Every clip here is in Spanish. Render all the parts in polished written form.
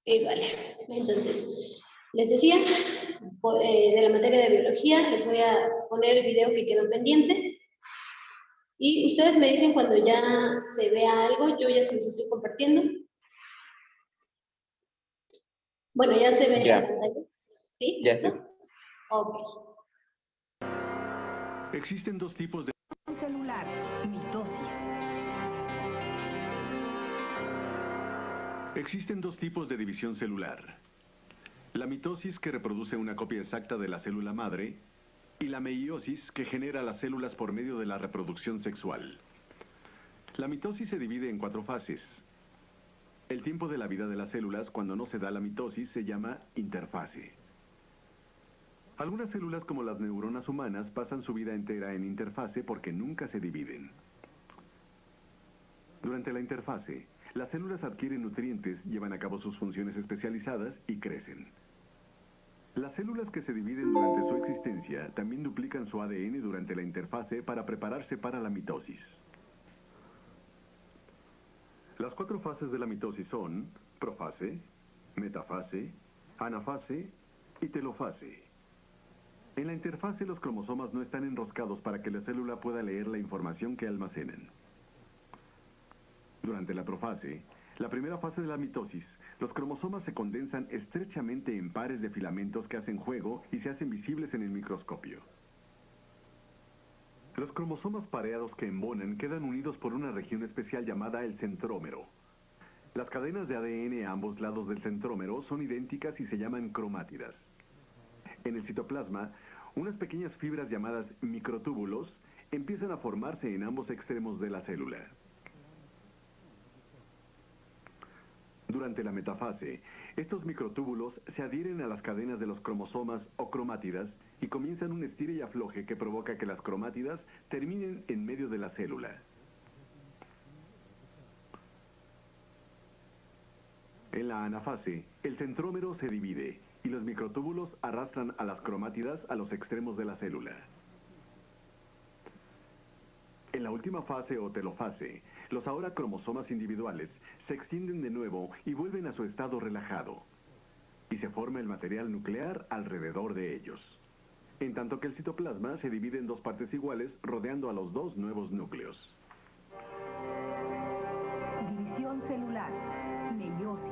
Vale, entonces, les decía, de la materia de biología, les voy a poner el video que quedó pendiente y ustedes me dicen cuando ya se vea algo, yo ya se los estoy compartiendo. Bueno, ya se ve en la Ya. pantalla. ¿Sí? Ya ¿Listo? estoy. Ok. Existen dos tipos de celular, mitosis. Existen dos tipos de división celular. La mitosis, que reproduce una copia exacta de la célula madre, y la meiosis, que genera las células por medio de la reproducción sexual. La mitosis se divide en 4 fases. El tiempo de la vida de las células cuando no se da la mitosis se llama interfase. Algunas células, como las neuronas humanas, pasan su vida entera en interfase porque nunca se dividen. Durante la interfase, las células adquieren nutrientes, llevan a cabo sus funciones especializadas y crecen. Las células que se dividen durante su existencia también duplican su ADN durante la interfase para prepararse para la mitosis. Las 4 fases de la mitosis son profase, metafase, anafase y telofase. En la interfase, los cromosomas no están enroscados para que la célula pueda leer la información que almacenan. Durante la profase, la primera fase de la mitosis, los cromosomas se condensan estrechamente en pares de filamentos que hacen juego y se hacen visibles en el microscopio. Los cromosomas pareados que embonan quedan unidos por una región especial llamada el centrómero. Las cadenas de ADN a ambos lados del centrómero son idénticas y se llaman cromátidas. En el citoplasma, unas pequeñas fibras llamadas microtúbulos empiezan a formarse en ambos extremos de la célula. Durante la metafase, estos microtúbulos se adhieren a las cadenas de los cromosomas o cromátidas y comienzan un estire y afloje que provoca que las cromátidas terminen en medio de la célula. En la anafase, el centrómero se divide y los microtúbulos arrastran a las cromátidas a los extremos de la célula. En la última fase o telofase, los ahora cromosomas individuales se extienden de nuevo y vuelven a su estado relajado. Y se forma el material nuclear alrededor de ellos. En tanto que el citoplasma se divide en 2 partes iguales rodeando a los 2 nuevos núcleos. División celular, meiosis.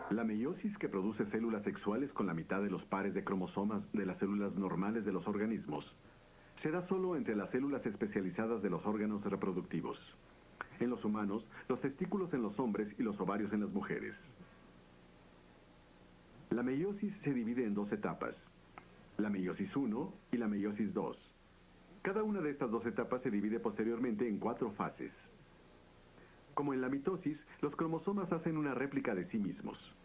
La meiosis, que produce células sexuales con la mitad de los pares de cromosomas de las células normales de los organismos, se da solo entre las células especializadas de los órganos reproductivos. En los humanos, los testículos en los hombres y los ovarios en las mujeres. La meiosis se divide en 2 etapas, la meiosis 1 y la meiosis 2. Cada una de estas 2 etapas se divide posteriormente en 4 fases. Como en la mitosis, los cromosomas hacen una réplica de sí mismos.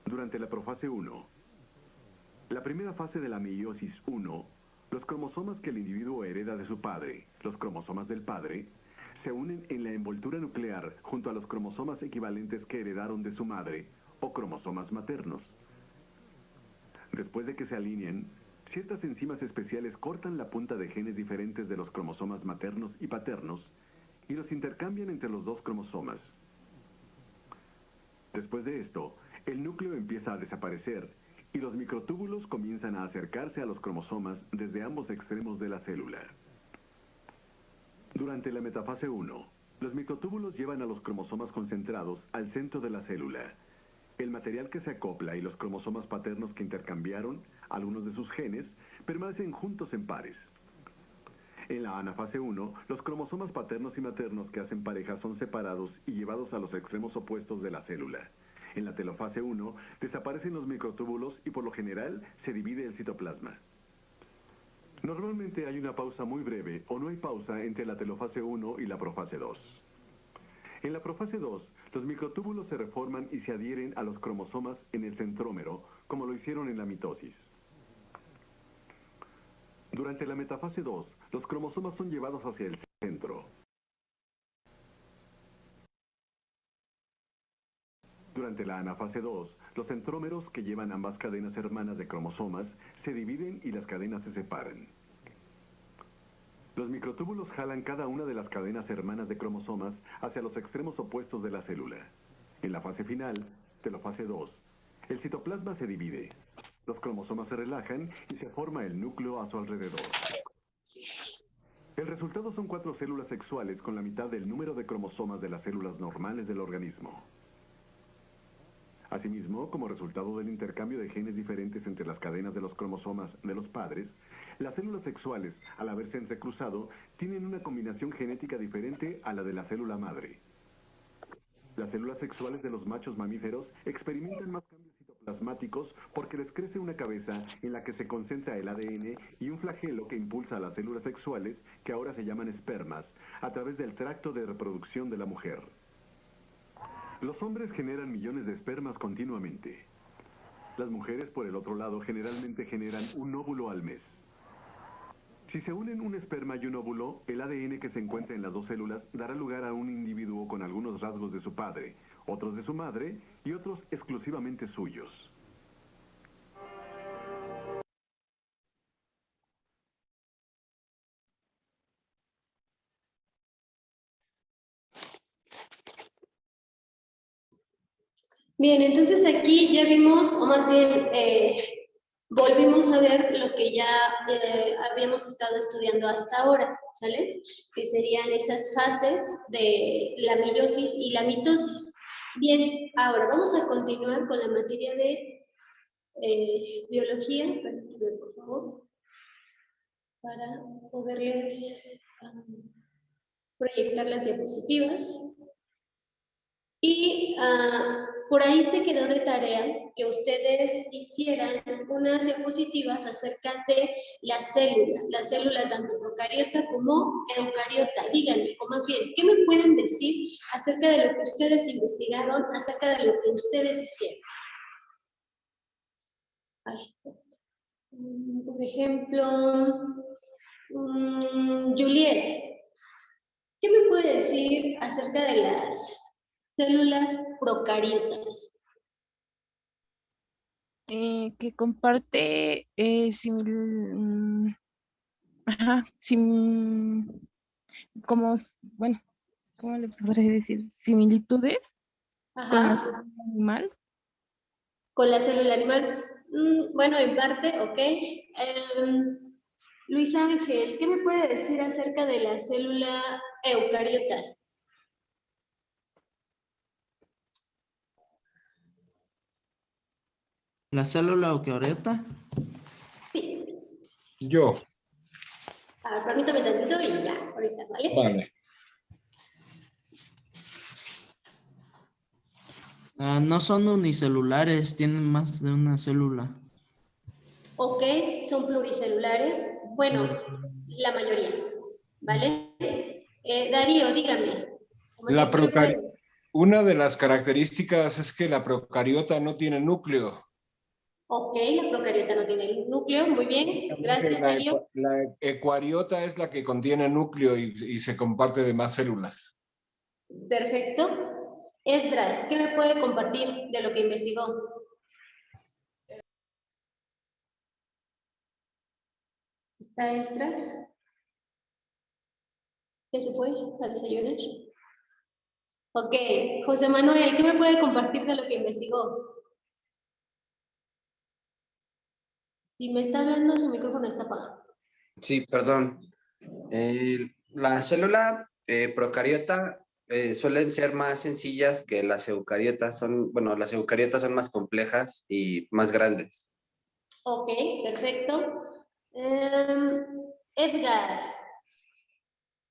Durante la profase 1, la primera fase de la meiosis 1, los cromosomas que el individuo hereda de su padre, los cromosomas del padre, se unen en la envoltura nuclear junto a los cromosomas equivalentes que heredaron de su madre, o cromosomas maternos. Después de que se alineen, ciertas enzimas especiales cortan la punta de genes diferentes de los cromosomas maternos y paternos y los intercambian entre los 2 cromosomas. Después de esto, el núcleo empieza a desaparecer y los microtúbulos comienzan a acercarse a los cromosomas desde ambos extremos de la célula. Durante la metafase 1, los microtúbulos llevan a los cromosomas concentrados al centro de la célula. El material que se acopla y los cromosomas paternos que intercambiaron algunos de sus genes permanecen juntos en pares. En la anafase 1, los cromosomas paternos y maternos que hacen pareja son separados y llevados a los extremos opuestos de la célula. En la telofase 1, desaparecen los microtúbulos y por lo general se divide el citoplasma. Normalmente hay una pausa muy breve o no hay pausa entre la telofase 1 y la profase 2. En la profase 2, los microtúbulos se reforman y se adhieren a los cromosomas en el centrómero, como lo hicieron en la mitosis. Durante la metafase 2, los cromosomas son llevados hacia el centro. Durante la anafase 2, los centrómeros que llevan ambas cadenas hermanas de cromosomas se dividen y las cadenas se separan. Los microtúbulos jalan cada una de las cadenas hermanas de cromosomas hacia los extremos opuestos de la célula. En la fase final, telofase 2, el citoplasma se divide. Los cromosomas se relajan y se forma el núcleo a su alrededor. El resultado son 4 células sexuales con la mitad del número de cromosomas de las células normales del organismo. Asimismo, como resultado del intercambio de genes diferentes entre las cadenas de los cromosomas de los padres, las células sexuales, al haberse entrecruzado, tienen una combinación genética diferente a la de la célula madre. Las células sexuales de los machos mamíferos experimentan más cambios citoplasmáticos porque les crece una cabeza en la que se concentra el ADN y un flagelo que impulsa a las células sexuales, que ahora se llaman espermas, a través del tracto de reproducción de la mujer. Los hombres generan millones de espermas continuamente. Las mujeres, por el otro lado, generalmente generan un óvulo al mes. Si se unen un esperma y un óvulo, el ADN que se encuentra en las dos células dará lugar a un individuo con algunos rasgos de su padre, otros de su madre y otros exclusivamente suyos. Bien, entonces aquí ya vimos, o más bien volvimos a ver lo que ya habíamos estado estudiando hasta ahora, ¿sale? Que serían esas fases de la meiosis y la mitosis. Bien, ahora vamos a continuar con la materia de biología. Permítanme, por favor, para poderles proyectar las diapositivas. Y por ahí se quedó de tarea que ustedes hicieran unas diapositivas acerca de la célula tanto procariota como eucariota. Díganme, o más bien, ¿qué me pueden decir acerca de lo que ustedes investigaron, acerca de lo que ustedes hicieron? Ay, por ejemplo, Juliet, ¿qué me puede decir acerca de las células procariotas? Que comparte como, bueno, ¿cómo le podré decir? Similitudes con la célula animal. Con la célula animal, bueno, en parte, ok. Luis Ángel, ¿qué me puede decir acerca de la célula eucariota? ¿La célula eucariota? Sí. Yo. Permítame tantito y ya, ahorita, ¿vale? Vale. No son unicelulares, tienen más de una célula. Ok, son pluricelulares. Bueno, la mayoría, ¿vale? Darío, dígame. Una de las características es que la procariota no tiene núcleo. Ok, la procariota no tiene núcleo, muy bien, gracias Darío. La eucariota es la que contiene núcleo y se comparte de más células. Perfecto. Esdras, ¿qué me puede compartir de lo que investigó? ¿Está Esdras? ¿Qué se fue a desayunar? Ok, José Manuel, ¿qué me puede compartir de lo que investigó? Si me está hablando, su micrófono está apagado. Sí, perdón. La célula procariota suelen ser más sencillas que las eucariotas. Las eucariotas son más complejas y más grandes. Ok, perfecto. Edgar,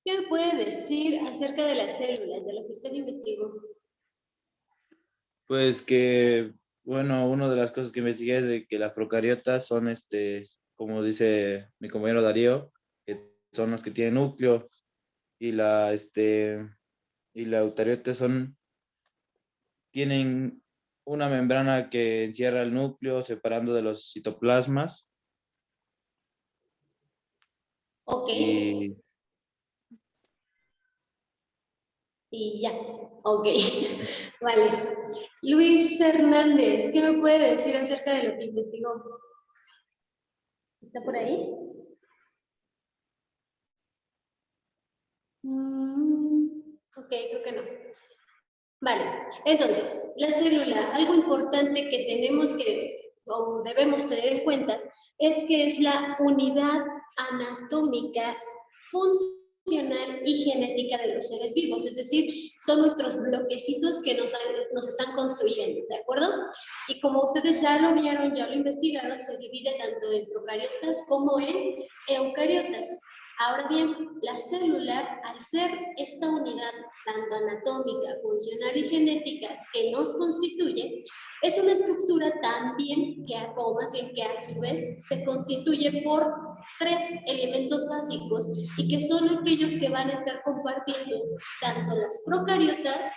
¿qué me puede decir acerca de las células, de lo que usted investigó? Pues que, bueno, una de las cosas que investigué es de que las procariotas son, como dice mi compañero Darío, que son los que tienen núcleo, y la eucariota tienen una membrana que encierra el núcleo separando de los citoplasmas. Ok. Y ya, ok, vale. Luis Hernández, ¿qué me puede decir acerca de lo que investigó? ¿Está por ahí? Ok, creo que no. Vale, entonces, la célula, algo importante que tenemos que, o debemos tener en cuenta, es que es la unidad anatómica, funcional y genética de los seres vivos, es decir, son nuestros bloquecitos que nos están construyendo, ¿de acuerdo? Y como ustedes ya lo vieron, ya lo investigaron, se divide tanto en procariotas como en eucariotas. Ahora bien, la célula, al ser esta unidad tanto anatómica, funcional y genética que nos constituye, es una estructura también, o más bien que a su vez se constituye por 3 elementos básicos y que son aquellos que van a estar compartiendo tanto las procariotas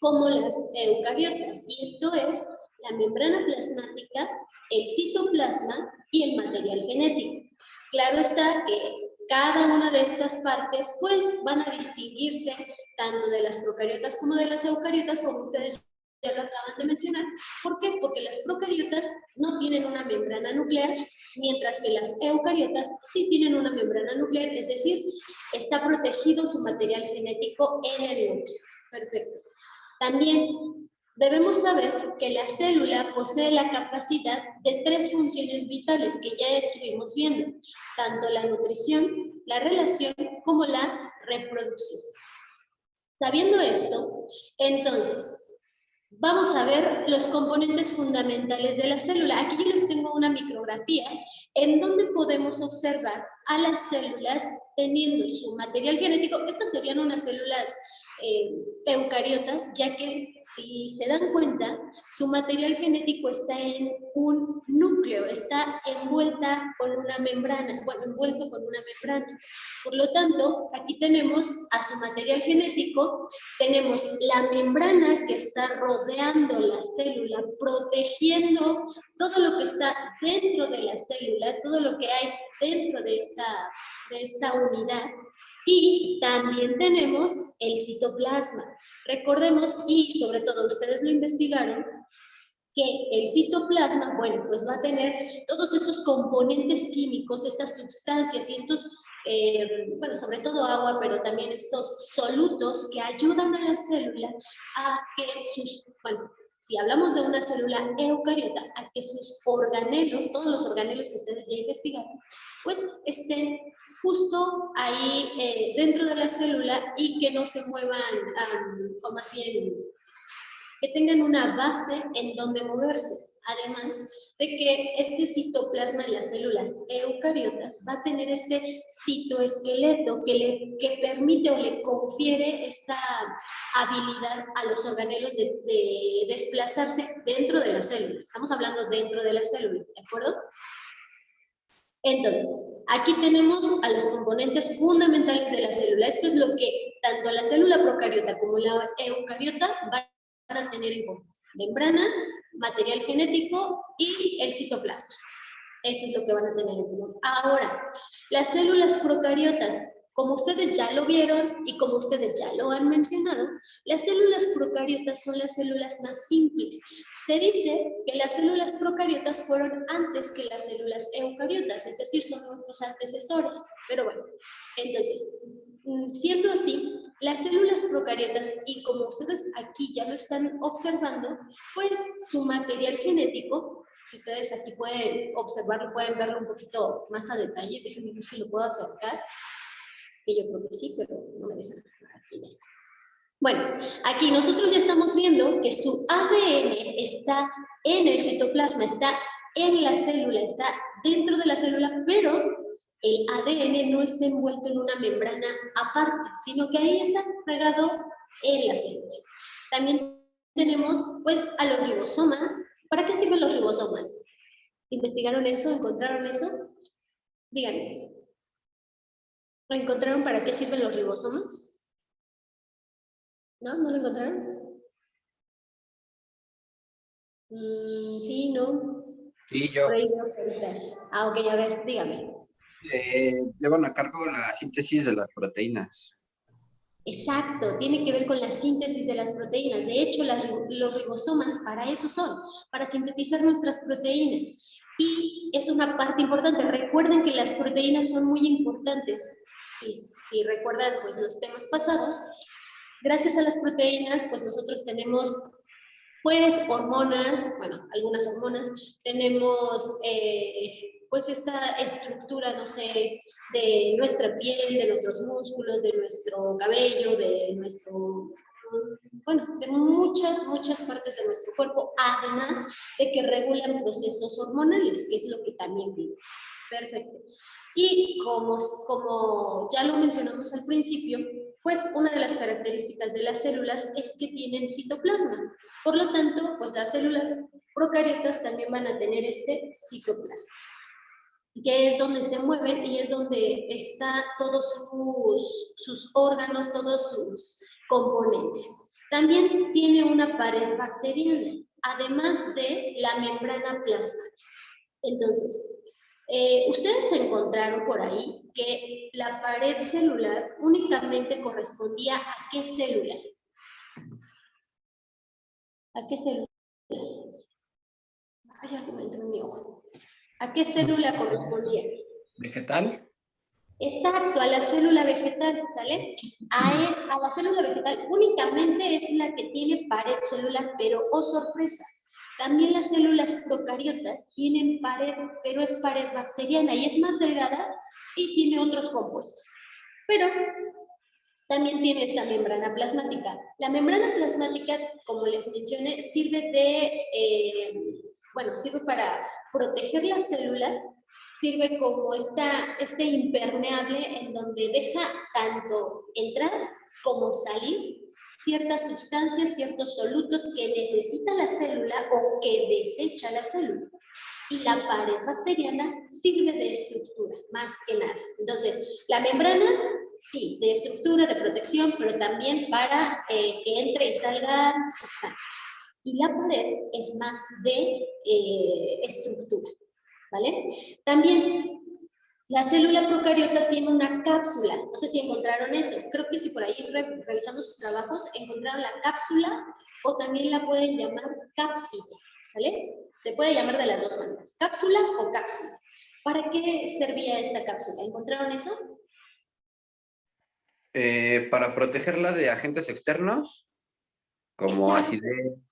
como las eucariotas. Y esto es la membrana plasmática, el citoplasma y el material genético. Claro está que cada una de estas partes pues van a distinguirse tanto de las procariotas como de las eucariotas, como ustedes ya lo acaban de mencionar. ¿Por qué? Porque las procariotas no tienen una membrana nuclear, mientras que las eucariotas sí tienen una membrana nuclear, es decir, está protegido su material genético en el núcleo. Perfecto. También debemos saber que la célula posee la capacidad de 3 funciones vitales que ya estuvimos viendo, tanto la nutrición, la relación como la reproducción. Sabiendo esto, entonces, vamos a ver los componentes fundamentales de la célula. Aquí yo les tengo una micrografía en donde podemos observar a las células teniendo su material genético. Estas serían unas células eucariotas, ya que si se dan cuenta, su material genético está en un núcleo, está envuelta con una membrana, bueno, envuelto con una membrana. Por lo tanto, aquí tenemos a su material genético, tenemos la membrana que está rodeando la célula, protegiendo todo lo que está dentro de la célula, todo lo que hay dentro de esta unidad. Y también tenemos el citoplasma. Recordemos, y sobre todo ustedes lo investigaron, que el citoplasma, bueno, pues va a tener todos estos componentes químicos, estas sustancias y estos, bueno, sobre todo agua, pero también estos solutos que ayudan a la célula a que bueno, si hablamos de una célula eucariota, a que sus organelos, todos los organelos que ustedes ya investigaron, pues estén justo ahí dentro de la célula y que no se muevan, o más bien que tengan una base en donde moverse. Además de que este citoplasma en las células eucariotas va a tener este citoesqueleto que permite o le confiere esta habilidad a los organelos de desplazarse dentro de la célula. Estamos hablando dentro de la célula, ¿de acuerdo? Entonces, aquí tenemos a los componentes fundamentales de la célula. Esto es lo que tanto la célula procariota como la eucariota van a tener en común: membrana, material genético y el citoplasma. Eso es lo que van a tener en común. Ahora, las células procariotas, como ustedes ya lo vieron y como ustedes ya lo han mencionado, las células procariotas son las células más simples. Se dice que las células procariotas fueron antes que las células eucariotas, es decir, son nuestros antecesores. Pero bueno, entonces, siendo así, las células procariotas, y como ustedes aquí ya lo están observando, pues su material genético, si ustedes aquí pueden observarlo, pueden verlo un poquito más a detalle, déjenme ver si lo puedo acercar, que yo creo que sí, pero no me dejan. Aquí ya está. Bueno, aquí nosotros ya estamos viendo que su ADN está en el citoplasma, está en la célula, está dentro de la célula, pero el ADN no está envuelto en una membrana aparte, sino que ahí está pegado en la célula. También tenemos, pues, a los ribosomas. ¿Para qué sirven los ribosomas? ¿Investigaron eso? ¿Encontraron eso? Díganme. ¿Lo encontraron para qué sirven los ribosomas? ¿No? ¿No lo encontraron? Sí, no. Sí, yo. Por ahí veo preguntas. Ah, ok, a ver, dígame. Llevan a cargo la síntesis de las proteínas. Exacto, tiene que ver con la síntesis de las proteínas. De hecho, los ribosomas para eso son, para sintetizar nuestras proteínas. Y es una parte importante. Recuerden que las proteínas son muy importantes. si recuerdan pues los temas pasados, gracias a las proteínas, pues nosotros tenemos pues hormonas, bueno, algunas hormonas, tenemos pues esta estructura, no sé, de nuestra piel, de nuestros músculos, de nuestro cabello, de nuestro, bueno, de muchas partes de nuestro cuerpo, además de que regulan procesos hormonales, que es lo que también vimos. Perfecto. Y como ya lo mencionamos al principio, pues una de las características de las células es que tienen citoplasma. Por lo tanto, pues las células procariotas también van a tener este citoplasma, que es donde se mueven y es donde están todos sus órganos, todos sus componentes. También tiene una pared bacteriana, además de la membrana plasmática. Entonces, ustedes encontraron por ahí que la pared celular únicamente correspondía a qué célula. ¿A qué célula? Ay, algo me entró en mi ojo. ¿A qué célula correspondía? ¿Vegetal? Exacto, a la célula vegetal, ¿sale? A la célula vegetal únicamente es la que tiene pared celular, pero, oh sorpresa, también las células procariotas tienen pared, pero es pared bacteriana y es más delgada y tiene otros compuestos. Pero también tiene esta membrana plasmática. La membrana plasmática, como les mencioné, sirve sirve para proteger la célula, sirve como este impermeable en donde deja tanto entrar como salir ciertas sustancias, ciertos solutos que necesita la célula o que desecha la célula. Y la pared bacteriana sirve de estructura, más que nada. Entonces, la membrana, sí, de estructura, de protección, pero también para que entre y salga sustancia. Y la pared es más de estructura, ¿vale? También la célula procariota tiene una cápsula, no sé si encontraron eso, creo que si por ahí revisando sus trabajos encontraron la cápsula o también la pueden llamar cápside, ¿vale? Se puede llamar de las dos maneras, cápsula o cápside. ¿Para qué servía esta cápsula? ¿Encontraron eso? Para protegerla de agentes externos, como acidez.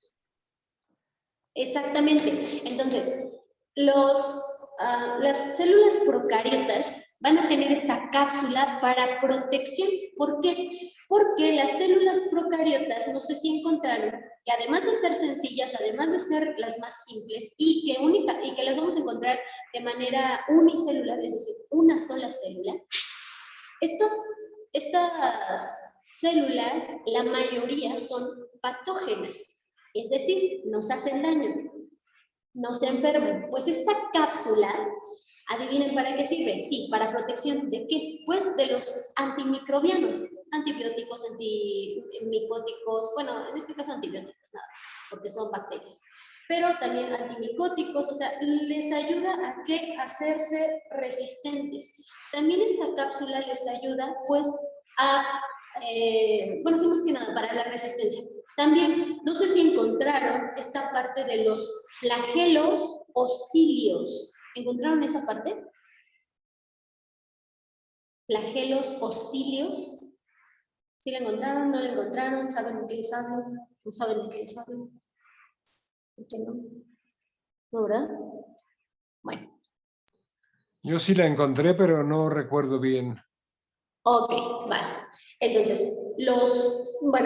Exactamente. Entonces, las células procariotas van a tener esta cápsula para protección. ¿Por qué? Porque las células procariotas, no sé si encontraron, que además de ser sencillas, además de ser las más simples y que las vamos a encontrar de manera unicelular, es decir, una sola célula, estas células, la mayoría son patógenas. Es decir, nos hacen daño, nos enferman. Pues esta cápsula, adivinen para qué sirve. Sí, para protección ¿de qué? Pues de los antimicrobianos, antibióticos, antimicóticos, bueno, en este caso antibióticos, nada, porque son bacterias. Pero también antimicóticos, o sea, les ayuda a hacerse resistentes. También esta cápsula les ayuda, pues, sí, más que nada, para la resistencia. También, no sé si encontraron esta parte de los flagelos o cilios. ¿Encontraron esa parte? Flagelos o cilios. ¿Sí la encontraron? ¿No la encontraron? ¿Saben de qué les hablo? ¿No saben de qué les hablo? ¿No, verdad? Bueno. Yo sí la encontré, pero no recuerdo bien. Ok, vale. Entonces,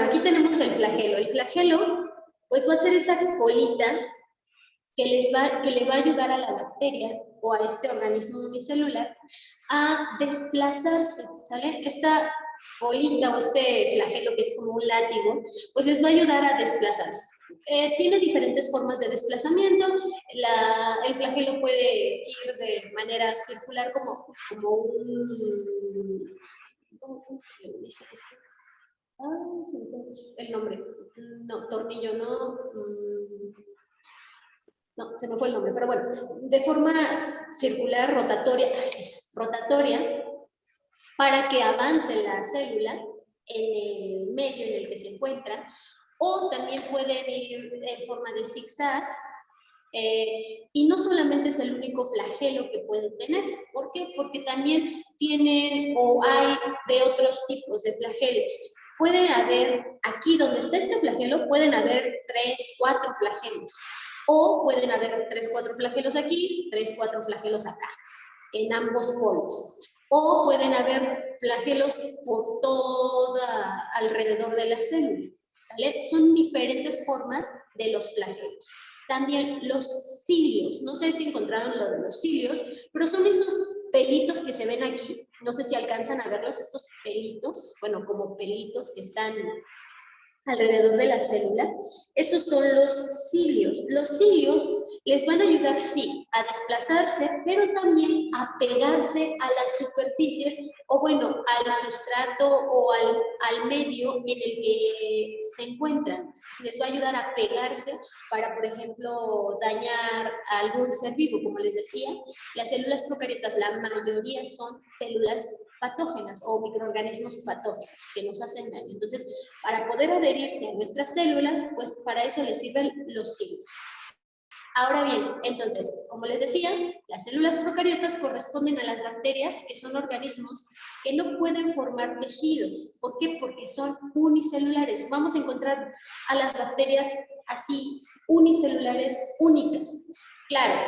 aquí tenemos el flagelo. El flagelo, pues va a ser esa colita que le va a ayudar a la bacteria o a este organismo unicelular a desplazarse, ¿sale? Esta colita o este flagelo que es como un látigo, pues les va a ayudar a desplazarse. Tiene diferentes formas de desplazamiento. El flagelo puede ir de manera circular como un... ¿Cómo se le dice esto? Se me fue el nombre. No, tornillo no. No, se me fue el nombre, pero bueno, de forma circular, rotatoria, para que avance la célula en el medio en el que se encuentra, o también pueden ir en forma de zigzag, y no solamente es el único flagelo que pueden tener. ¿Por qué? Porque también tienen o hay de otros tipos de flagelos. Puede haber, aquí donde está este flagelo, pueden haber 3, 4 flagelos. O pueden haber 3, 4 flagelos aquí, 3, 4 flagelos acá, en ambos polos. O pueden haber flagelos por toda alrededor de la célula. ¿Vale? Son diferentes formas de los flagelos. También los cilios, no sé si encontraron lo de los cilios, pero son esos pelitos que se ven aquí, no sé si alcanzan a verlos, estos pelitos, bueno, como pelitos que están alrededor de la célula. Estos son los cilios. Los cilios les van a ayudar, sí, a desplazarse, pero también a pegarse a las superficies, o bueno, al sustrato o al medio en el que se encuentran. Les va a ayudar a pegarse para, por ejemplo, dañar a algún ser vivo. Como les decía, las células procariotas, la mayoría son células patógenas o microorganismos patógenos que nos hacen daño. Entonces, para poder adherirse a nuestras células, pues para eso les sirven los cilios. Ahora bien, entonces, como les decía, las células procariotas corresponden a las bacterias, que son organismos que no pueden formar tejidos. ¿Por qué? Porque son unicelulares. Vamos a encontrar a las bacterias así, unicelulares, únicas. Claro,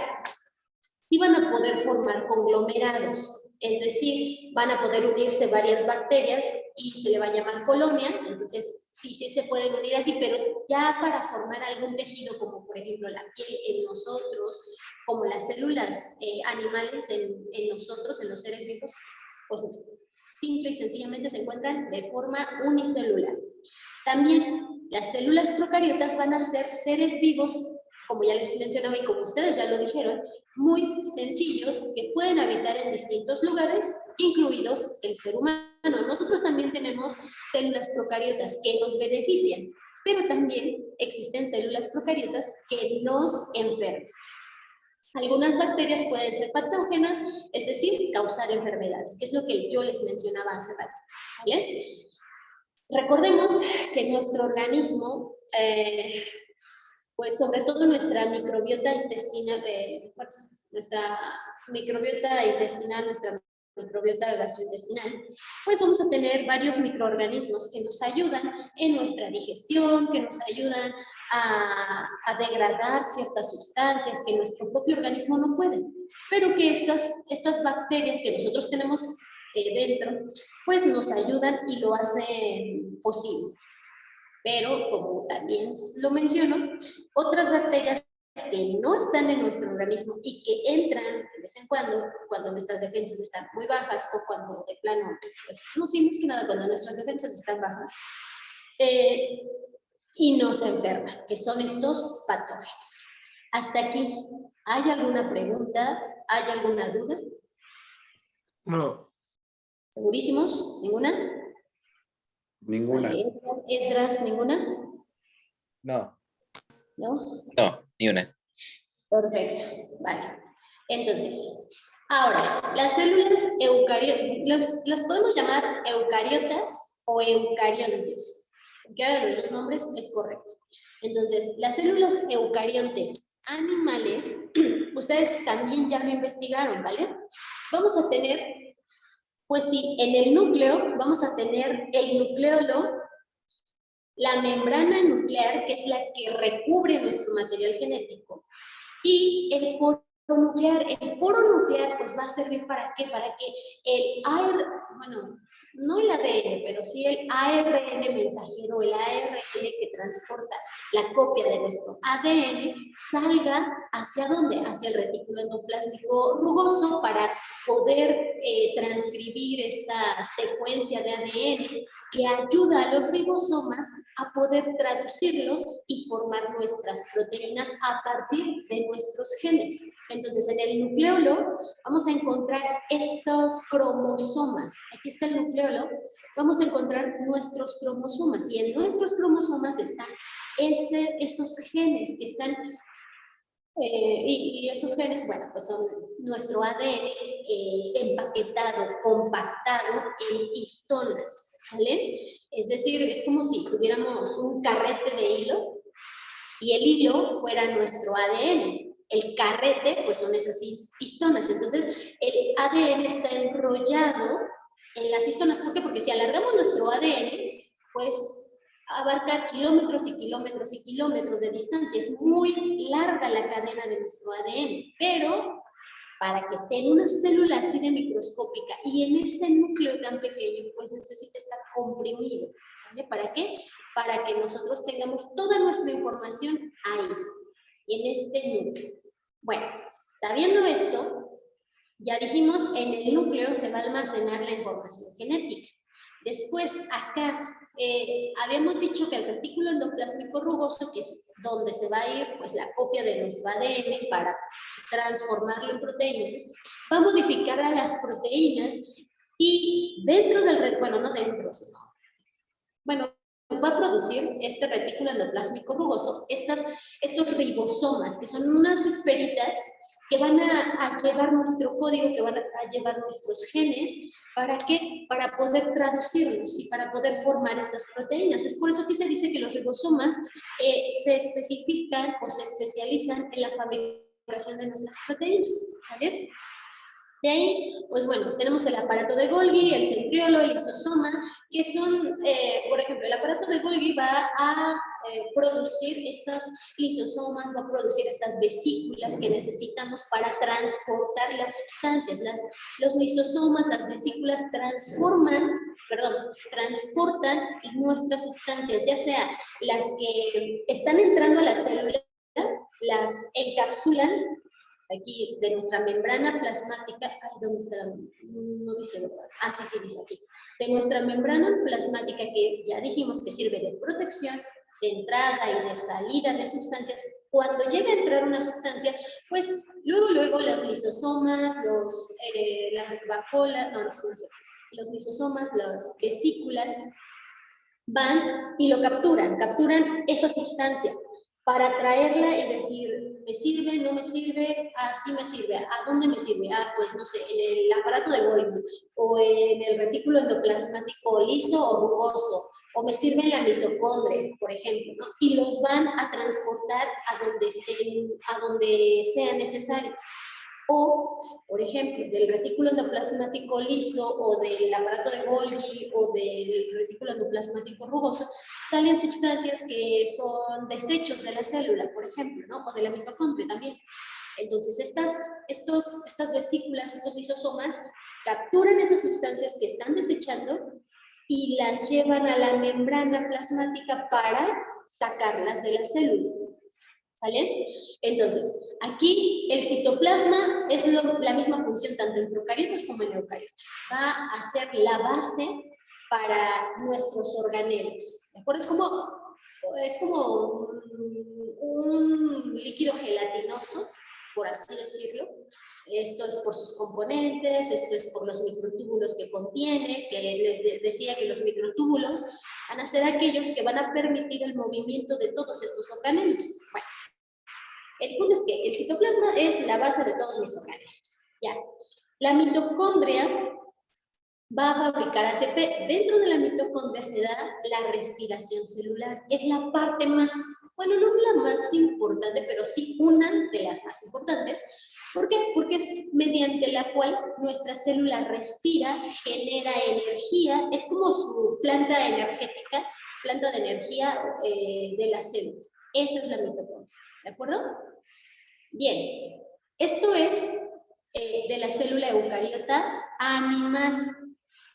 sí van a poder formar conglomerados, es decir, van a poder unirse varias bacterias y se le va a llamar colonia, entonces sí se pueden unir así, pero ya para formar algún tejido, como por ejemplo la piel en nosotros, como las células animales en nosotros, en los seres vivos, pues simple y sencillamente se encuentran de forma unicelular. También las células procariotas van a ser seres vivos, como ya les mencionaba y como ustedes ya lo dijeron, muy sencillos que pueden habitar en distintos lugares, incluidos el ser humano. Nosotros también tenemos células procariotas que nos benefician, pero también existen células procariotas que nos enferman. Algunas bacterias pueden ser patógenas, es decir, causar enfermedades, que es lo que yo les mencionaba hace rato, ¿vale? Recordemos que nuestro organismo, pues sobre todo nuestra microbiota intestinal, nuestra microbiota gastrointestinal, pues vamos a tener varios microorganismos que nos ayudan en nuestra digestión, que nos ayudan a degradar ciertas sustancias que nuestro propio organismo no puede, pero que estas bacterias que nosotros tenemos dentro, pues nos ayudan y lo hacen posible. Pero, como también lo menciono, otras bacterias que no están en nuestro organismo y que entran de vez en cuando nuestras defensas están muy bajas o cuando de plano, pues no sé, más que nada cuando nuestras defensas están bajas, y nos enferman, que son estos patógenos. Hasta aquí, ¿hay alguna pregunta? ¿Hay alguna duda? No. ¿Segurísimos? ¿Ninguna? Ninguna. Vale. ¿Esdras, ninguna? No. ¿No? No, ni una. Perfecto, vale. Entonces, ahora, las células eucariotas, las podemos llamar eucariotas o eucariontes. Cualquiera de los dos nombres es correcto. Entonces, las células eucariontes animales, ustedes también ya lo investigaron, ¿vale? Vamos a tener, pues sí, en el núcleo vamos a tener el nucleolo, la membrana nuclear, que es la que recubre nuestro material genético, y el poro nuclear. El poro nuclear pues va a servir ¿para qué? Para que el ARN, bueno, no el ADN, pero sí el ARN mensajero, el ARN que transporta la copia de nuestro ADN, salga ¿hacia dónde? Hacia el retículo endoplásmico rugoso para poder transcribir esta secuencia de ADN que ayuda a los ribosomas a poder traducirlos y formar nuestras proteínas a partir de nuestros genes. Entonces, en el nucleolo vamos a encontrar estos cromosomas. Aquí está el nucleolo. Vamos a encontrar nuestros cromosomas y en nuestros cromosomas están esos genes que están y esos genes, bueno, pues son nuestro ADN empaquetado, compactado en histonas, ¿vale? Es decir, es como si tuviéramos un carrete de hilo y el hilo fuera nuestro ADN. El carrete, pues son esas histonas. Entonces, el ADN está enrollado en las histonas. ¿Por qué? Porque si alargamos nuestro ADN, pues abarca kilómetros y kilómetros y kilómetros de distancia. Es muy larga la cadena de nuestro ADN, pero para que esté en una célula así de microscópica y en ese núcleo tan pequeño, pues necesita estar comprimido. ¿Vale? ¿Para qué? Para que nosotros tengamos toda nuestra información ahí, en este núcleo. Bueno, sabiendo esto, ya dijimos, en el núcleo se va a almacenar la información genética. Después, acá, habíamos dicho que el retículo endoplásmico rugoso, que es donde se va a ir pues, la copia de nuestro ADN para transformarlo en proteínas, va a modificar a las proteínas y dentro del, bueno, no dentro, sino, bueno, va a producir este retículo endoplásmico rugoso, estos ribosomas, que son unas esferitas que van a llevar nuestro código, que van a llevar nuestros genes. ¿Para qué? Para poder traducirlos y para poder formar estas proteínas. Es por eso que se dice que los ribosomas se especifican o se especializan en la fabricación de nuestras proteínas. ¿Sale? De ahí, pues bueno, tenemos el aparato de Golgi, el centriolo, el lisosoma, que son, por ejemplo, el aparato de Golgi va a producir estos lisosomas, va a producir estas vesículas que necesitamos para transportar las sustancias. Los lisosomas, las vesículas transportan nuestras sustancias, ya sea las que están entrando a la célula, las encapsulan, aquí de nuestra membrana plasmática, ay, ¿dónde está la? No dice, ¿verdad? Ah, sí, dice aquí. De nuestra membrana plasmática, que ya dijimos que sirve de protección, de entrada y de salida de sustancias. Cuando llega a entrar una sustancia, pues luego las lisosomas, las vacuolas, no, los lisosomas, las vesículas, van y lo capturan esa sustancia para traerla y decir, ¿me sirve? ¿No me sirve? Ah, sí me sirve. ¿A dónde me sirve? Ah, pues no sé, en el aparato de Golgi, o en el retículo endoplasmático liso o rugoso, o me sirve en la mitocondria, por ejemplo, ¿no? Y los van a transportar a donde sean necesarios. O, por ejemplo, del retículo endoplasmático liso o del aparato de Golgi o del retículo endoplasmático rugoso, salen sustancias que son desechos de la célula, por ejemplo, ¿no? O de la mitocondria también. Entonces, estas vesículas, estos lisosomas, capturan esas sustancias que están desechando y las llevan a la membrana plasmática para sacarlas de la célula. ¿Sale? Entonces, aquí el citoplasma es la misma función tanto en procariotas como en eucariotas. Va a ser la base para nuestros organelos. ¿De acuerdo? Es como un líquido gelatinoso, por así decirlo. Esto es por sus componentes, esto es por los microtúbulos que contiene, que les decía que los microtúbulos van a ser aquellos que van a permitir el movimiento de todos estos organelos. Bueno, el punto es que el citoplasma es la base de todos mis organelos. Ya. La mitocondria va a fabricar ATP. Dentro de la mitocondria se da la respiración celular. Es la parte más, bueno, no la más importante, pero sí una de las más importantes. ¿Por qué? Porque es mediante la cual nuestra célula respira, genera energía, es como su planta energética, planta de energía de la célula. Esa es la mitocondria. ¿De acuerdo? Bien, esto es de la célula eucariota animal,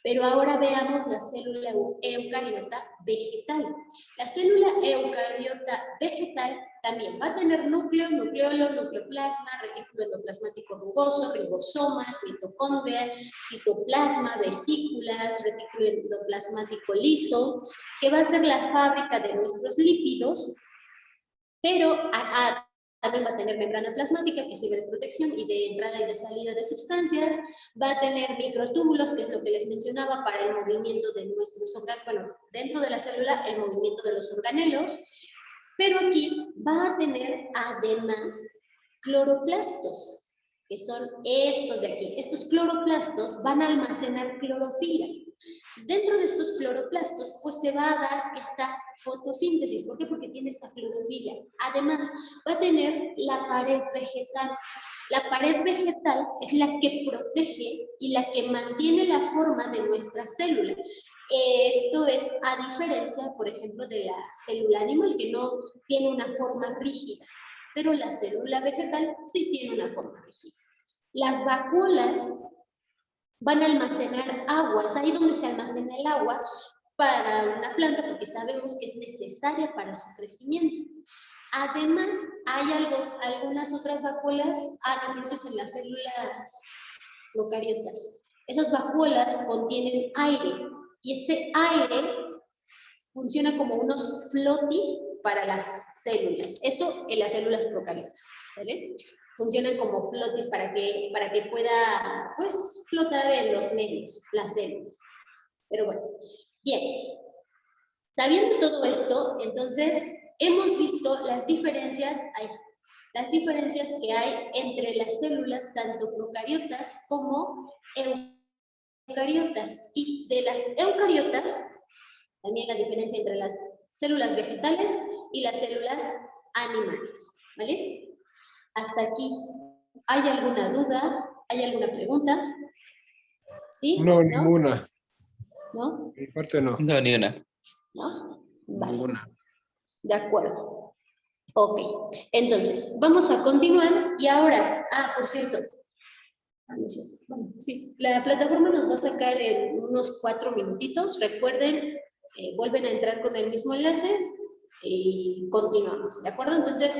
pero ahora veamos la célula eucariota vegetal. La célula eucariota vegetal también va a tener núcleo, nucleolo, nucleoplasma, retículo endoplasmático rugoso, ribosomas, mitocondria, citoplasma, vesículas, retículo endoplasmático liso, que va a ser la fábrica de nuestros lípidos, pero también va a tener membrana plasmática que sirve de protección y de entrada y de salida de sustancias. Va a tener microtúbulos, que es lo que les mencionaba, para el movimiento de nuestros órganos, bueno, dentro de la célula, el movimiento de los organelos. Pero aquí va a tener además cloroplastos, que son estos de aquí. Estos cloroplastos van a almacenar clorofila. Dentro de estos cloroplastos, pues se va a dar esta fotosíntesis. ¿Por qué? Porque tiene esta clorofila. Además, va a tener la pared vegetal. La pared vegetal es la que protege y la que mantiene la forma de nuestra célula. Esto es a diferencia, por ejemplo, de la célula animal, que no tiene una forma rígida, pero la célula vegetal sí tiene una forma rígida. Las vacuolas van a almacenar agua, es ahí donde se almacena el agua para una planta, porque sabemos que es necesaria para su crecimiento. Además, hay algunas otras vacuolas, no, eso en las células procariotas. Esas vacuolas contienen aire, y ese aire funciona como unos flotis para las células. Eso en las células procariotas, ¿vale? Funcionan como flotis para que pueda, pues, flotar en los medios, las células. Pero bueno, bien. Sabiendo todo esto, entonces, hemos visto las diferencias que hay entre las células, tanto procariotas como eucariotas. Y de las eucariotas, también la diferencia entre las células vegetales y las células animales, ¿vale? Hasta aquí, ¿hay alguna duda? ¿Hay alguna pregunta? ¿Sí? No, ninguna. ¿No? Mi parte no. No, ni una. ¿No? Vale. Ninguna. De acuerdo. Ok, entonces, vamos a continuar y ahora, por cierto, sí, la plataforma nos va a sacar en unos 4 minutitos. Recuerden, vuelven a entrar con el mismo enlace y continuamos, ¿de acuerdo? Entonces,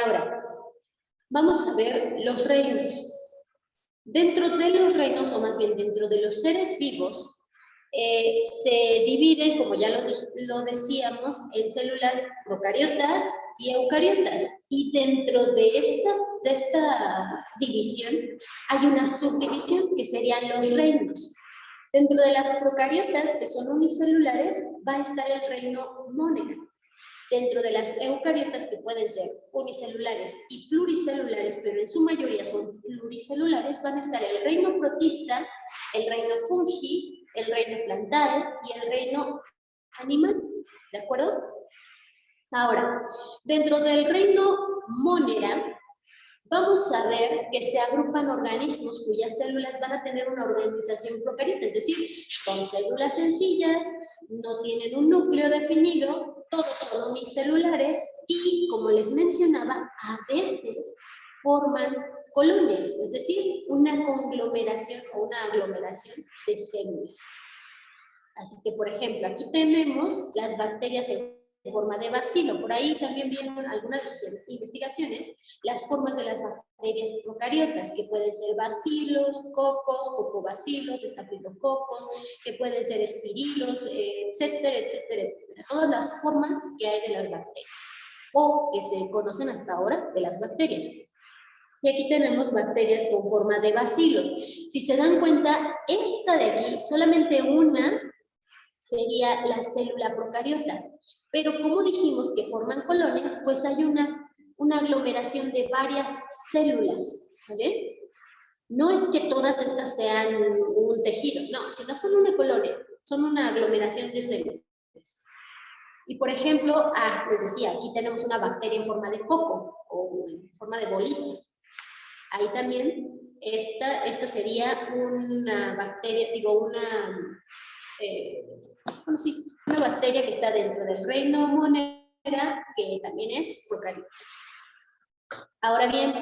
ahora, vamos a ver los reinos. Dentro de los reinos, o más bien dentro de los seres vivos, se dividen, como ya lo decíamos, en células procariotas y eucariotas. Y dentro de esta división hay una subdivisión que serían los reinos. Dentro de las procariotas, que son unicelulares, va a estar el reino Monera. Dentro de las eucariotas, que pueden ser unicelulares y pluricelulares, pero en su mayoría son pluricelulares, van a estar el reino protista, el reino fungi, el reino plantal y el reino animal, ¿de acuerdo? Ahora, dentro del reino Monera, vamos a ver que se agrupan organismos cuyas células van a tener una organización procariota, es decir, son células sencillas, no tienen un núcleo definido, todos son unicelulares y, como les mencionaba, a veces forman colonias, es decir, una conglomeración o una aglomeración de células. Así que, por ejemplo, aquí tenemos las bacterias en forma de bacilo. Por ahí también vieron algunas de sus investigaciones, las formas de las bacterias procariotas, que pueden ser bacilos, cocos, cocobacilos, estafilococos, que pueden ser espirilos, etcétera, etcétera, etcétera. Todas las formas que hay de las bacterias, o que se conocen hasta ahora de las bacterias. Y aquí tenemos bacterias con forma de bacilo. Si se dan cuenta, esta de aquí, solamente una sería la célula procariota. Pero como dijimos que forman colonias, pues hay una aglomeración de varias células, ¿vale? No es que todas estas sean un tejido, no, sino son una colonia, son una aglomeración de células. Y por ejemplo, les decía, aquí tenemos una bacteria en forma de coco o en forma de bolita. Ahí también, esta sería una bacteria, una bacteria que está dentro del reino Monera, que también es procariota. Ahora bien,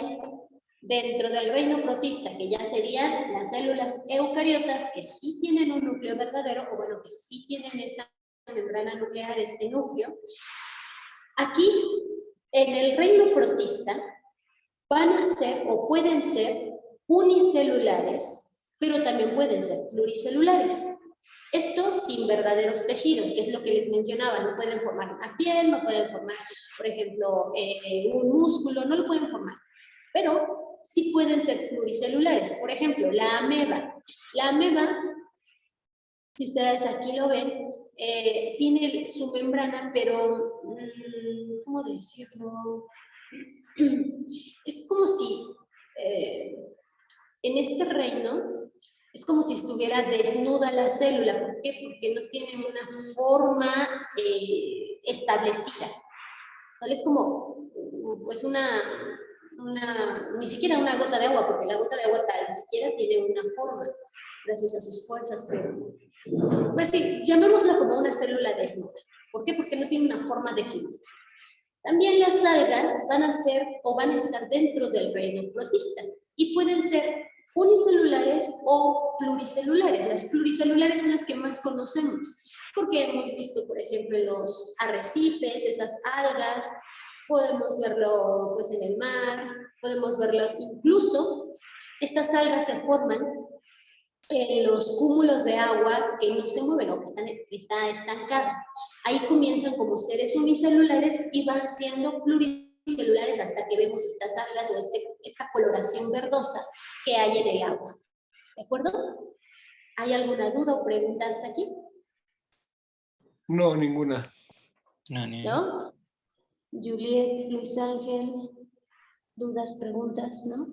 dentro del reino protista, que ya serían las células eucariotas, que sí tienen un núcleo verdadero, o bueno, que sí tienen esta membrana nuclear, este núcleo, aquí, en el reino protista, van a ser o pueden ser unicelulares, pero también pueden ser pluricelulares. Estos sin verdaderos tejidos, que es lo que les mencionaba, no pueden formar una piel, no pueden formar, por ejemplo, un músculo, no lo pueden formar, pero sí pueden ser pluricelulares. Por ejemplo, la ameba. La ameba, si ustedes aquí lo ven, tiene su membrana, pero, ¿cómo decirlo? Es como si en este reino Es como si estuviera desnuda la célula. ¿Por qué? Porque no tiene una forma establecida. ¿Vale? Es como, pues ni siquiera una gota de agua, porque la gota de agua tal ni siquiera tiene una forma, gracias a sus fuerzas. Pero, pues sí, llamémosla como una célula desnuda. ¿Por qué? Porque no tiene una forma definida. También las algas van a ser o van a estar dentro del reino protista y pueden ser unicelulares o pluricelulares. Las pluricelulares son las que más conocemos, porque hemos visto, por ejemplo, los arrecifes, esas algas, podemos verlo pues, en el mar, podemos verlos incluso, estas algas se forman en los cúmulos de agua que no se mueven o que está estancada. Ahí comienzan como seres unicelulares y van siendo pluricelulares hasta que vemos estas algas o esta coloración verdosa que hay en el agua. ¿De acuerdo? ¿Hay alguna duda o pregunta hasta aquí? No, ninguna. ¿No? Juliet, Luis Ángel, dudas, preguntas, ¿no?